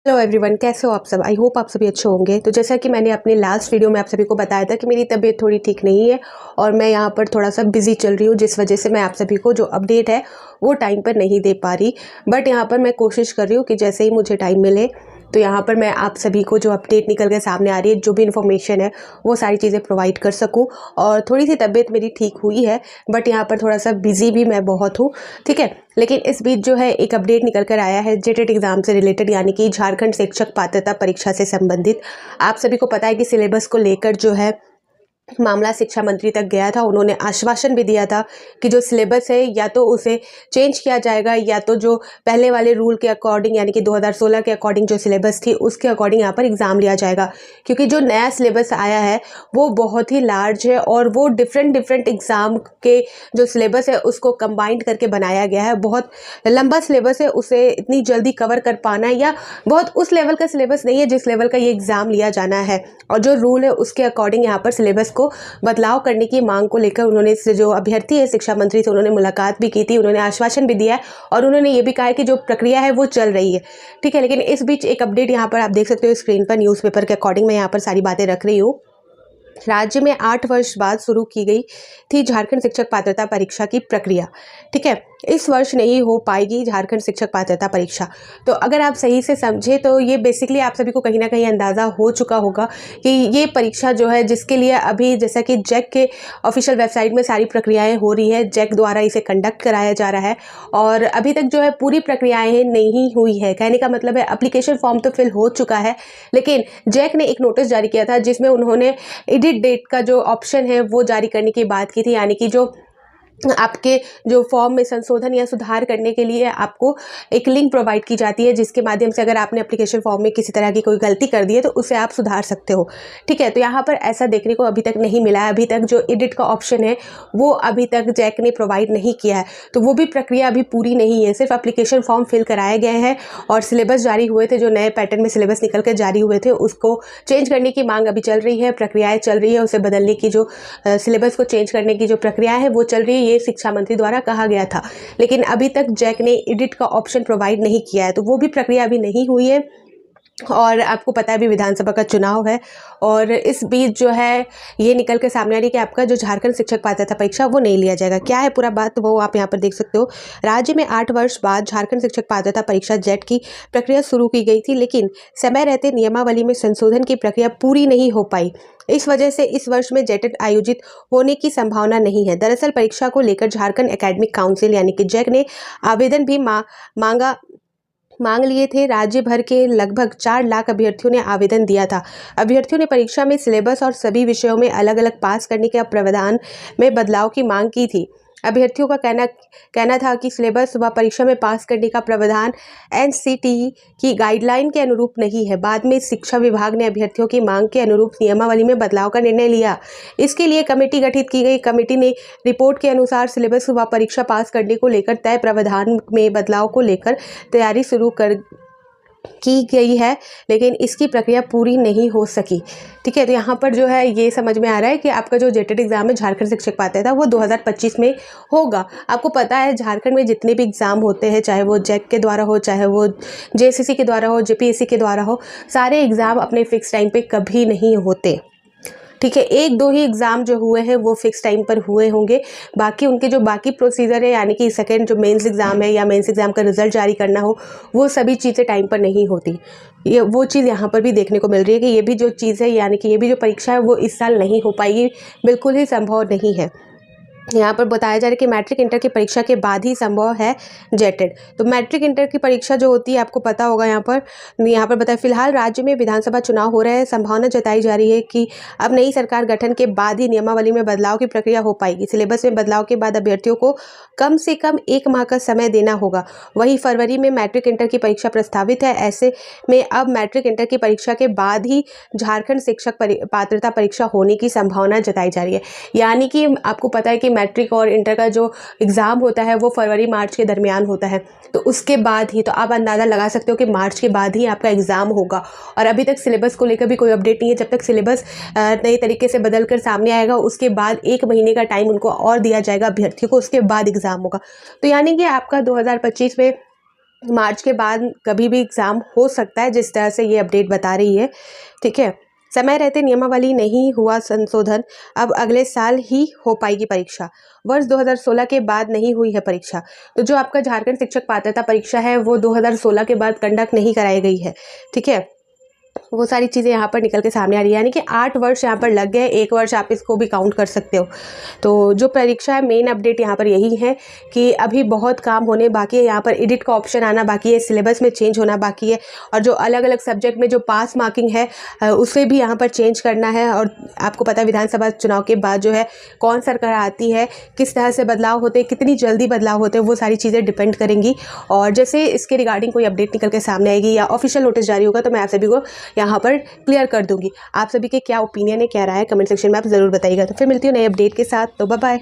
Hello everyone, कैसे हो आप सब। आई होप आप सभी अच्छे होंगे। तो जैसा कि मैंने अपने लास्ट वीडियो में आप सभी को बताया था कि मेरी तबीयत थोड़ी ठीक नहीं है और मैं यहाँ पर थोड़ा सा बिजी चल रही हूँ, जिस वजह से मैं आप सभी को जो अपडेट है वो टाइम पर नहीं दे पा रही। बट यहाँ पर मैं कोशिश कर रही हूँ कि जैसे ही मुझे टाइम मिले तो यहाँ पर मैं आप सभी को जो अपडेट निकल के सामने आ रही है, जो भी इन्फॉर्मेशन है वो सारी चीज़ें प्रोवाइड कर सकूँ। और थोड़ी सी तबीयत मेरी ठीक हुई है, बट यहाँ पर थोड़ा सा बिजी भी मैं बहुत हूँ, ठीक है। लेकिन इस बीच जो है एक अपडेट निकल कर आया है जेटेट एग्जाम से रिलेटेड, यानी कि झारखंड शिक्षक पात्रता परीक्षा से संबंधित। आप सभी को पता है कि सिलेबस को लेकर जो है मामला शिक्षा मंत्री तक गया था। उन्होंने आश्वासन भी दिया था कि जो सिलेबस है या तो उसे चेंज किया जाएगा या तो जो पहले वाले रूल के अकॉर्डिंग, यानी कि 2016 के अकॉर्डिंग जो सिलेबस थी उसके अकॉर्डिंग यहाँ पर एग्ज़ाम लिया जाएगा। क्योंकि जो नया सिलेबस आया है वो बहुत ही लार्ज है और वो डिफरेंट एग्ज़ाम के जो सिलेबस है उसको कंबाइंड करके बनाया गया है। बहुत लंबा सिलेबस है, उसे इतनी जल्दी कवर कर पाना या बहुत उस लेवल का सिलेबस नहीं है जिस लेवल का ये एग्ज़ाम लिया जाना है। और जो रूल है उसके अकॉर्डिंग यहाँ पर सिलेबस को बदलाव करने की मांग को लेकर उन्होंने जो अभ्यर्थी है शिक्षा मंत्री से उन्होंने मुलाकात भी की थी, उन्होंने आश्वासन भी दिया है और उन्होंने ये भी कहा है कि जो प्रक्रिया है वो चल रही है, ठीक है। लेकिन इस बीच एक अपडेट यहाँ पर आप देख सकते हो स्क्रीन पर, न्यूज़पेपर के अकॉर्डिंग मैं यहाँ पर सारी बातें रख रही हूँ। राज्य में 8 वर्ष बाद शुरू की गई थी झारखंड शिक्षक पात्रता परीक्षा की प्रक्रिया, ठीक है। इस वर्ष नहीं हो पाएगी झारखंड शिक्षक पात्रता परीक्षा। तो अगर आप सही से समझे तो ये बेसिकली आप सभी को कहीं ना कहीं अंदाज़ा हो चुका होगा कि ये परीक्षा जो है जिसके लिए अभी जैसा कि जैक के ऑफिशियल वेबसाइट में सारी प्रक्रियाएं हो रही है, जैक द्वारा इसे कंडक्ट कराया जा रहा है और अभी तक जो है पूरी प्रक्रियाएं नहीं हुई है। कहने का मतलब है एप्लीकेशन फॉर्म तो फिल हो चुका है, लेकिन जैक ने एक नोटिस जारी किया था जिसमें उन्होंने एडिट डेट का जो ऑप्शन है वो जारी करने की बात की थी। यानी कि जो आपके जो फॉर्म में संशोधन या सुधार करने के लिए आपको एक लिंक प्रोवाइड की जाती है, जिसके माध्यम से अगर आपने एप्लीकेशन फॉर्म में किसी तरह की कोई गलती कर दी है तो उसे आप सुधार सकते हो, ठीक है। तो यहाँ पर ऐसा देखने को अभी तक नहीं मिला है। अभी तक जो एडिट का ऑप्शन है वो अभी तक जैक ने प्रोवाइड नहीं किया है, तो वो भी प्रक्रिया अभी पूरी नहीं है। सिर्फ एप्लीकेशन फॉर्म फिल कराए गए हैं और सिलेबस जारी हुए थे, जो नए पैटर्न में सिलेबस निकल कर जारी हुए थे उसको चेंज करने की मांग अभी चल रही है, प्रक्रियाएँ चल रही है। उसे बदलने की जो सिलेबस को चेंज करने की जो प्रक्रिया है वो चल रही है, ये शिक्षा मंत्री द्वारा कहा गया था। लेकिन अभी तक जैक ने एडिट का ऑप्शन प्रोवाइड नहीं किया है, तो वो भी प्रक्रिया अभी नहीं हुई है। और आपको पता है अभी विधानसभा का चुनाव है और इस बीच जो है ये निकल के सामने आ रही है कि आपका जो झारखंड शिक्षक पात्रता परीक्षा वो नहीं लिया जाएगा। क्या है पूरा बात वो आप यहाँ पर देख सकते हो। राज्य में 8 वर्ष बाद झारखंड शिक्षक पात्रता परीक्षा जेट की प्रक्रिया शुरू की गई थी, लेकिन समय रहते नियमावली में संशोधन की प्रक्रिया पूरी नहीं हो पाई। इस वजह से इस वर्ष में जेटेट आयोजित होने की संभावना नहीं है। दरअसल परीक्षा को लेकर झारखंड एकेडमिक काउंसिल यानी कि जैक ने आवेदन भी मांग लिए थे। राज्य भर के लगभग 4 लाख अभ्यर्थियों ने आवेदन दिया था। अभ्यर्थियों ने परीक्षा में सिलेबस और सभी विषयों में अलग अलग पास करने के प्रावधान में बदलाव की मांग की थी। अभ्यर्थियों का कहना था कि सिलेबस व परीक्षा में पास करने का प्रावधान एनसीटीई की गाइडलाइन के अनुरूप नहीं है। बाद में शिक्षा विभाग ने अभ्यर्थियों की मांग के अनुरूप नियमावली में बदलाव का निर्णय लिया। इसके लिए कमेटी गठित की गई। कमेटी ने रिपोर्ट के अनुसार सिलेबस व परीक्षा पास करने को लेकर तय प्रावधान में बदलाव को लेकर तैयारी शुरू की गई है, लेकिन इसकी प्रक्रिया पूरी नहीं हो सकी, ठीक है। तो यहाँ पर जो है ये समझ में आ रहा है कि आपका जो जेटेट एग्जाम है झारखंड शिक्षक पात्रता वो 2025 में होगा। आपको पता है झारखंड में जितने भी एग्ज़ाम होते हैं, चाहे वो जैक के द्वारा हो, चाहे वो जेसीसी के द्वारा हो, जेपीएससी के द्वारा हो, सारे एग्ज़ाम अपने फिक्स टाइम पे कभी नहीं होते, ठीक है। 1-2 ही एग्ज़ाम जो हुए हैं वो फिक्स टाइम पर हुए होंगे। बाकी उनके जो बाकी प्रोसीजर है, यानी कि सेकंड जो मेंस एग्ज़ाम है या मेंस एग्ज़ाम का रिजल्ट जारी करना हो, वो सभी चीज़ें टाइम पर नहीं होती। ये वो चीज़ यहाँ पर भी देखने को मिल रही है कि ये भी जो चीज़ है, यानी कि ये भी जो परीक्षा है वो इस साल नहीं हो पाएगी, बिल्कुल ही संभव नहीं है। यहाँ पर बताया जा रहा है कि मैट्रिक इंटर की परीक्षा के बाद ही संभव है जेटेट। तो मैट्रिक इंटर की परीक्षा जो होती है आपको पता होगा। यहाँ पर बताया फिलहाल राज्य में विधानसभा चुनाव हो रहे हैं। संभावना जताई जा रही है कि अब नई सरकार गठन के बाद ही नियमावली में बदलाव की प्रक्रिया हो पाएगी। सिलेबस में बदलाव के बाद अभ्यर्थियों को कम से कम 1 माह का समय देना होगा। वहीं फरवरी में मैट्रिक इंटर की परीक्षा प्रस्तावित है। ऐसे में अब मैट्रिक इंटर की परीक्षा के बाद ही झारखंड शिक्षक पात्रता परीक्षा होने की संभावना जताई जा रही है। यानी कि आपको पता है कि मैट्रिक और इंटर का जो एग्ज़ाम होता है वो फरवरी मार्च के दरमियान होता है, तो उसके बाद ही, तो आप अंदाज़ा लगा सकते हो कि मार्च के बाद ही आपका एग्ज़ाम होगा। और अभी तक सिलेबस को लेकर भी कोई अपडेट नहीं है। जब तक सिलेबस नए तरीके से बदल कर सामने आएगा उसके बाद 1 महीने का टाइम उनको और दिया जाएगा अभ्यर्थियों को, उसके बाद एग्ज़ाम होगा। तो यानी कि आपका 2025 में मार्च के बाद कभी भी एग्ज़ाम हो सकता है, जिस तरह से ये अपडेट बता रही है। ठीक है, समय रहते नियमावली नहीं हुआ संशोधन, अब अगले साल ही हो पाएगी परीक्षा। वर्ष 2016 के बाद नहीं हुई है परीक्षा। तो जो आपका झारखंड शिक्षक पात्रता परीक्षा है वो 2016 के बाद कंडक्ट नहीं कराई गई है। ठीक है, वो सारी चीज़ें यहाँ पर निकल के सामने आ रही है, यानी कि 8 वर्ष यहाँ पर लग गए, 1 वर्ष आप इसको भी काउंट कर सकते हो। तो जो परीक्षा है, मेन अपडेट यहाँ पर यही है कि अभी बहुत काम होने बाकी है। यहाँ पर एडिट का ऑप्शन आना बाकी है, सिलेबस में चेंज होना बाकी है, और जो अलग अलग सब्जेक्ट में जो पास मार्किंग है उसे भी यहाँ पर चेंज करना है। और आपको पता है विधानसभा चुनाव के बाद जो है कौन सरकार आती है, किस तरह से बदलाव होते हैं, कितनी जल्दी बदलाव होते हैं, वो सारी चीज़ें डिपेंड करेंगी। और जैसे इसके रिगार्डिंग कोई अपडेट निकल के सामने आएगी या ऑफिशियल नोटिस जारी होगा तो मैं आप सभी को यहाँ पर क्लियर कर दूंगी। आप सभी के क्या ओपिनियन है, क्या राय है, कमेंट सेक्शन में आप ज़रूर बताइएगा। तो फिर मिलती हूँ नए अपडेट के साथ। तो बाय बाय।